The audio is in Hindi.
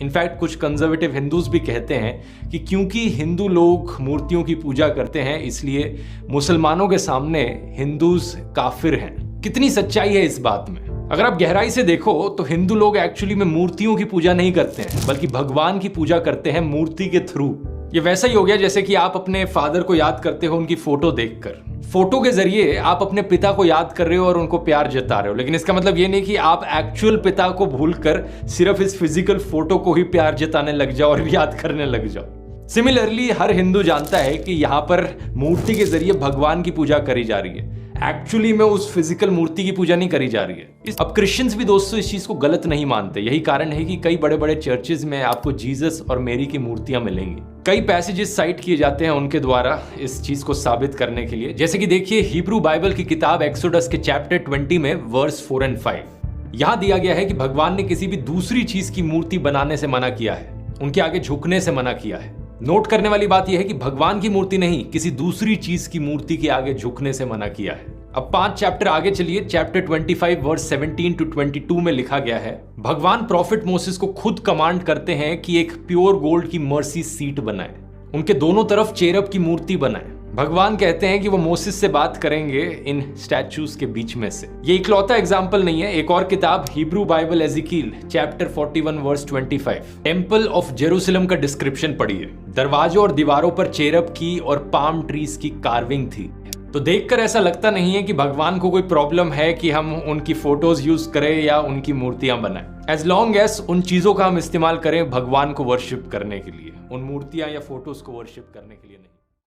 इनफैक्ट कुछ कंजर्वेटिव हिंदूज भी कहते हैं कि क्योंकि हिंदू लोग मूर्तियों की पूजा करते हैं इसलिए मुसलमानों के सामने हिंदूज काफिर हैं। कितनी सच्चाई है इस बात में? अगर आप गहराई से देखो तो हिंदू लोग एक्चुअली में मूर्तियों की पूजा नहीं करते हैं, बल्कि भगवान की पूजा करते हैं मूर्ति के थ्रू। ये वैसा ही हो गया जैसे कि आप अपने फादर को याद करते हो उनकी फोटो देखकर। फोटो के जरिए आप अपने पिता को याद कर रहे हो और उनको प्यार जता रहे हो, लेकिन इसका मतलब ये नहीं कि आप एक्चुअल पिता को भूलकर सिर्फ इस फिजिकल फोटो को ही प्यार जताने लग जाओ और याद करने लग जाओ। सिमिलरली हर हिंदू जानता है कि यहाँ पर मूर्ति के जरिए भगवान की पूजा करी जा रही है, एक्चुअली में उस फिजिकल मूर्ति की पूजा नहीं करी जा रही है। अब क्रिश्चियंस भी दोस्तों इस चीज को गलत नहीं मानते। यही कारण है कि कई बड़े बड़े चर्चेज में आपको जीसस और मेरी की मूर्तियां मिलेंगी। कई पैसेजेस साइट किए जाते हैं उनके द्वारा इस चीज को साबित करने के लिए। जैसे कि देखिए हिब्रू बाइबल की किताब एक्सोडस के चैप्टर 20 में वर्स 4 और 5 यहां दिया गया है कि भगवान ने किसी भी दूसरी चीज की मूर्ति बनाने से मना किया है, उनके आगे झुकने से मना किया है। नोट करने वाली बात यह है कि भगवान की मूर्ति नहीं, किसी दूसरी चीज की मूर्ति के आगे झुकने से मना किया है। अब 5 चैप्टर आगे चलिए, चैप्टर 25 वर्स 17 to 22 में लिखा गया है, भगवान प्रॉफिट मोसेस को खुद कमांड करते हैं कि एक प्योर गोल्ड की मर्सी सीट बनाए, उनके दोनों तरफ चेरब की मूर्ति बनाए। भगवान कहते हैं कि वो मोसेस से बात करेंगे इन स्टैचूज के बीच में से। ये इकलौता एग्जाम्पल नहीं है, एक और किताब Hebrew Bible Ezekiel chapter 41 verse 25 temple of Jerusalem का डिस्क्रिप्शन पढ़िए। दरवाजों और दीवारों पर चेरब की और पाम ट्रीज की कार्विंग थी। तो देखकर ऐसा लगता नहीं है कि भगवान को कोई प्रॉब्लम है कि हम उनकी फोटोज यूज करें या उनकी मूर्तियां बनाएं, एज लॉन्ग एज उन चीजों का हम इस्तेमाल करें भगवान को वर्शिप करने के लिए, उन मूर्तियां या फोटोज को वर्शिप करने के लिए नहीं।